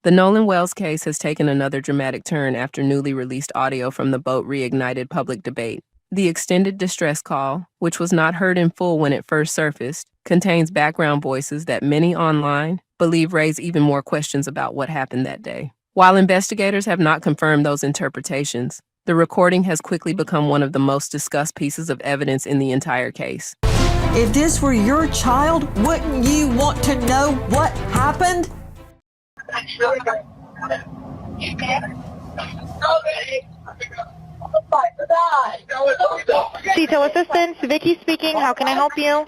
The Nolan Wells case has taken another dramatic turn after newly released audio from the boat reignited public debate. The extended distress call, which was not heard in full when it first surfaced, contains background voices that many online believe raise even more questions about what happened that day. While investigators have not confirmed those interpretations, the recording has quickly become one of the most discussed pieces of evidence in the entire case. If this were your child, wouldn't you want to know what happened? Detail Assistance, Vicky speaking. How can I help you?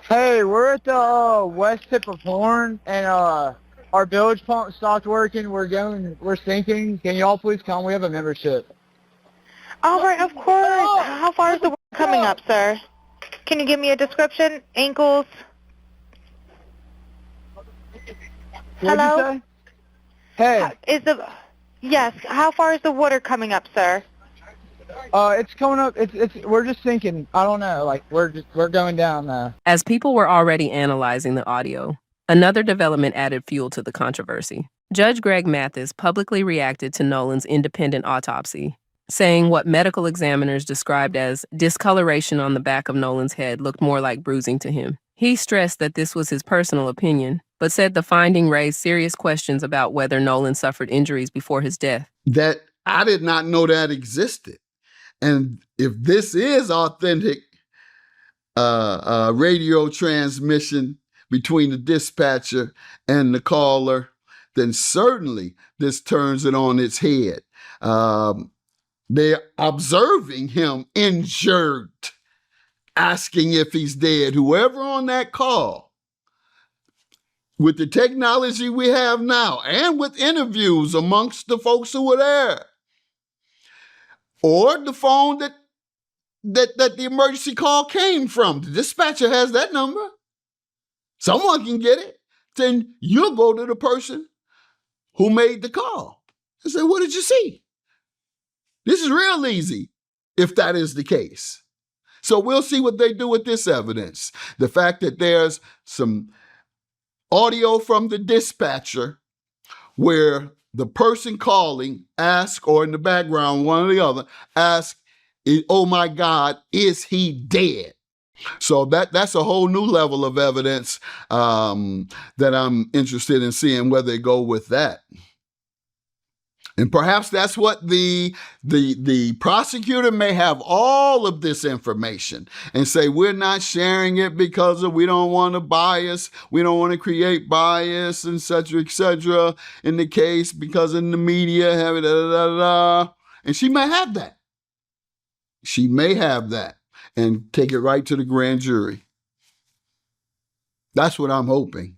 Hey, we're at the west tip of Horn, and our bilge pump stopped working. We're sinking. Can y'all please come? We have a membership. All right, of course. How far is the work coming up, sir? Can you give me a description? Ankles? Hello? What'd you say? Hey. Yes, how far is the water coming up, sir? It's coming up. We're just sinking. I don't know. Like we're going down. As people were already analyzing the audio, another development added fuel to the controversy. Judge Greg Mathis publicly reacted to Nolan's independent autopsy, saying what medical examiners described as discoloration on the back of Nolan's head looked more like bruising to him. He stressed that this was his personal opinion, but said the finding raised serious questions about whether Nolan suffered injuries before his death. That I did not know that existed. And if this is authentic radio transmission between the dispatcher and the caller, then certainly this turns it on its head. They're observing him injured, asking if he's dead. Whoever on that call, with the technology we have now and with interviews amongst the folks who were there, or the phone that the emergency call came from, the dispatcher has that number. Someone can get it. Then you'll go to the person who made the call and say, what did you see? This is real easy if that is the case. So we'll see what they do with this evidence. The fact that there's some audio from the dispatcher where the person calling asks, or in the background, one or the other, asks, oh my God, is he dead? So that's a whole new level of evidence that I'm interested in seeing where they go with that. And perhaps that's what the prosecutor may have all of this information and say, we're not sharing it because we don't want to bias. We don't want to create bias, et cetera, in the case because in the media, and she may have that. She may have that and take it right to the grand jury. That's what I'm hoping,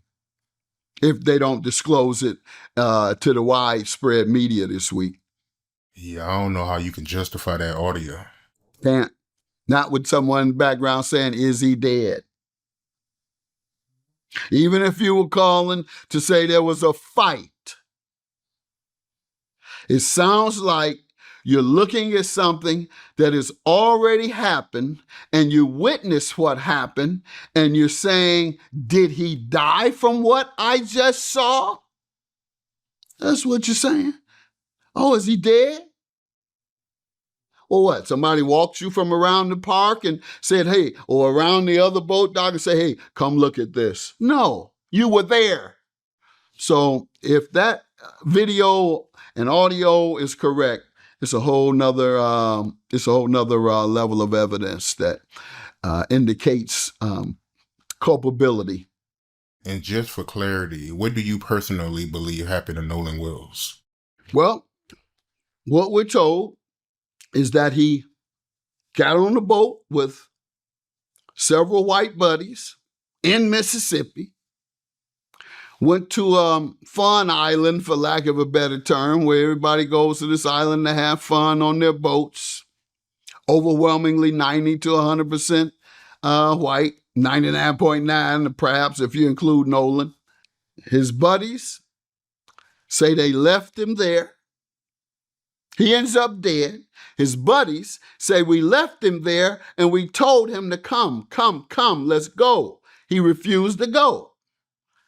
if they don't disclose it to the widespread media this week. Yeah, I don't know how you can justify that audio. Can't. Not with someone in the background saying, is he dead? Even if you were calling to say there was a fight, it sounds like you're looking at something that has already happened and you witnessed what happened and you're saying, did he die from what I just saw? That's what you're saying. Oh, is he dead? Or what? Somebody walked you from around the park and said, hey, or around the other boat dock and say, hey, come look at this. No, you were there. So if that video and audio is correct, it's a whole nother level of evidence that indicates culpability. And just for clarity, what do you personally believe happened to Nolan Wells? Well, what we're told is that he got on the boat with several white buddies in Mississippi, went to Fun Island, for lack of a better term, where everybody goes to this island to have fun on their boats. Overwhelmingly 90 to 100% white, 99.9 perhaps if you include Nolan. His buddies say they left him there. He ends up dead. His buddies say we left him there and we told him to come, let's go. He refused to go.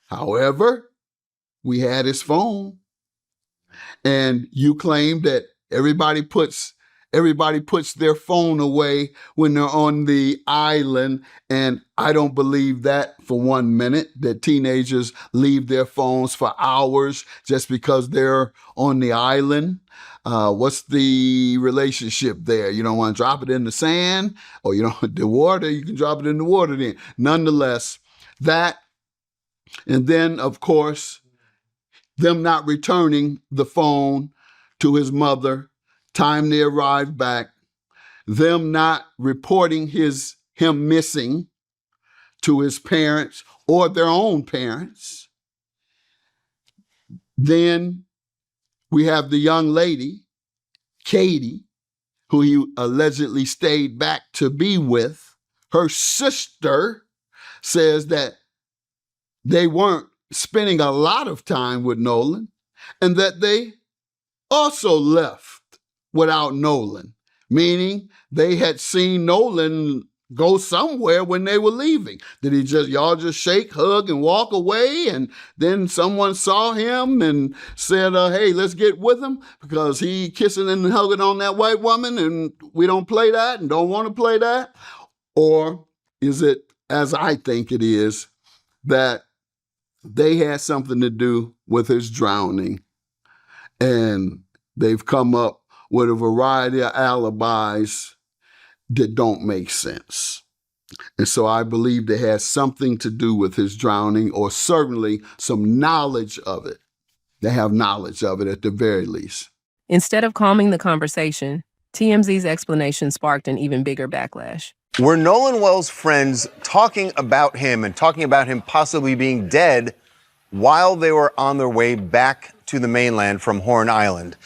However, we had his phone And you claim that everybody puts their phone away when they're on the island. And I don't believe that for 1 minute, that teenagers leave their phones for hours just because they're on the island. What's the relationship there? You don't want to drop it in the sand, or the water, you can drop it in the water then. Nonetheless, that, and then of course, them not returning the phone to his mother, time they arrived back, them not reporting him missing to his parents or their own parents. Then we have the young lady, Katie, who he allegedly stayed back to be with. Her sister says that they weren't spending a lot of time with Nolan, and that they also left without Nolan, meaning they had seen Nolan go somewhere when they were leaving. Did y'all just shake, hug, and walk away, and then someone saw him and said, hey, let's get with him because he kissing and hugging on that white woman and we don't play that and don't want to play that? Or is it, as I think it is, that they had something to do with his drowning, and they've come up with a variety of alibis that don't make sense? And so I believe they had something to do with his drowning, or certainly some knowledge of it. They have knowledge of it at the very least. Instead of calming the conversation, TMZ's explanation sparked an even bigger backlash. Were Nolan Wells' friends talking about him and talking about him possibly being dead while they were on their way back to the mainland from Horn Island?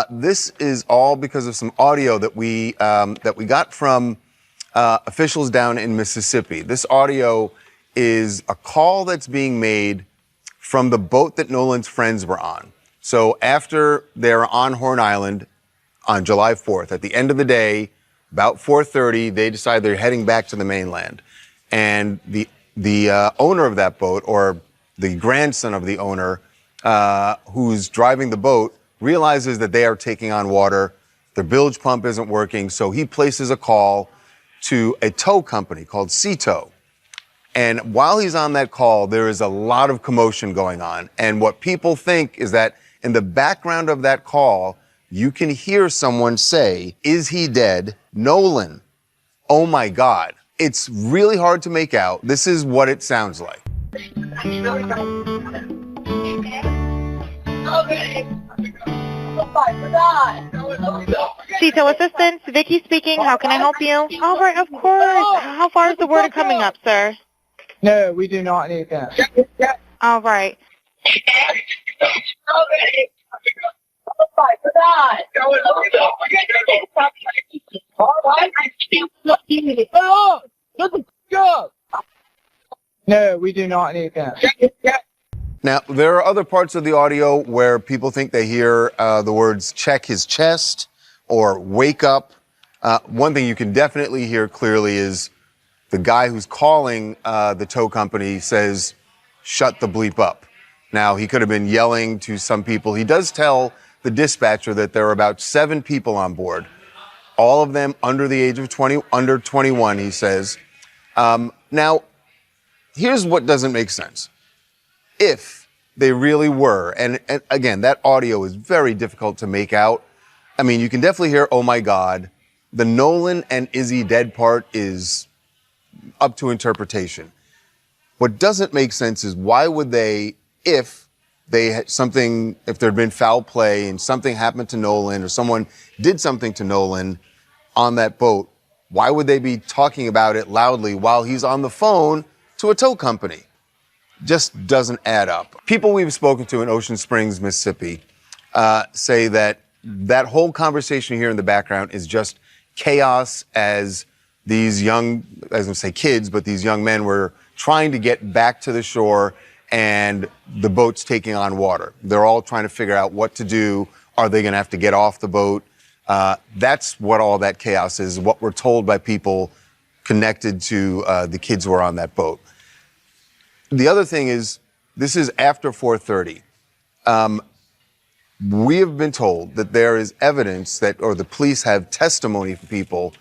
This is all because of some audio that we got from officials down in Mississippi. This audio is a call that's being made from the boat that Nolan's friends were on. So after they're on Horn Island on July 4th, at the end of the day, about 4:30, they decide they're heading back to the mainland. And the owner of that boat, or the grandson of the owner who's driving the boat, realizes that they are taking on water. Their bilge pump isn't working, so he places a call to a tow company called Sea Tow. And while he's on that call, there is a lot of commotion going on. And what people think is that in the background of that call, you can hear someone say, "Is he dead? Nolan. Oh my God." It's really hard to make out. This is what it sounds like. CETO Assistance, Vicky speaking. How can I help you? All right, of course. How far is the water coming up, sir? No, we do not need that. All right. No, we do not need that. Now, there are other parts of the audio where people think they hear the words "check his chest" or "wake up." One thing you can definitely hear clearly is the guy who's calling the tow company says, "Shut the bleep up." Now, he could have been yelling to some people. He does tell the dispatcher that there are about 7 people on board, all of them under the age of 20, under 21, he says. Now, here's what doesn't make sense. If they really were, and again, that audio is very difficult to make out. I mean, you can definitely hear, "Oh my God." The Nolan and Izzy dead part is up to interpretation. What doesn't make sense is why would they, if they had something, if there'd been foul play and something happened to Nolan or someone did something to Nolan on that boat, why would they be talking about it loudly while he's on the phone to a tow company? Just doesn't add up. People we've spoken to in Ocean Springs, Mississippi, say that that whole conversation here in the background is just chaos as these young, as I say kids, but these young men were trying to get back to the shore and the boat's taking on water. They're all trying to figure out what to do. Are they going to have to get off the boat? That's what all that chaos is, what we're told by people connected to the kids who are on that boat. The other thing is, this is after 4:30. We have been told that there is evidence that, or the police have testimony from people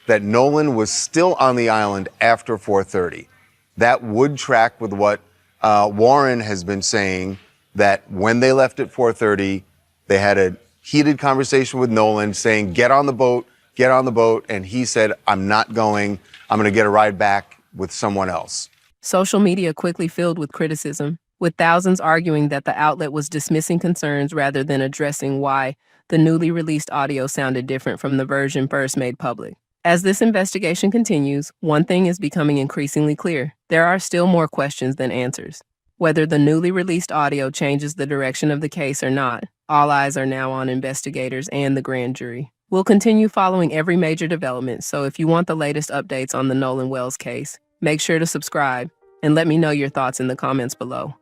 that Nolan was still on the island after 4:30. That would track with what Warren has been saying, that when they left at 4:30, they had a heated conversation with Nolan saying, get on the boat, and he said, I'm not going, I'm going to get a ride back with someone else. Social media quickly filled with criticism, with thousands arguing that the outlet was dismissing concerns rather than addressing why the newly released audio sounded different from the version first made public. As this investigation continues, one thing is becoming increasingly clear. There are still more questions than answers. Whether the newly released audio changes the direction of the case or not, all eyes are now on investigators and the grand jury. We'll continue following every major development, so if you want the latest updates on the Nolan Wells case, make sure to subscribe and let me know your thoughts in the comments below.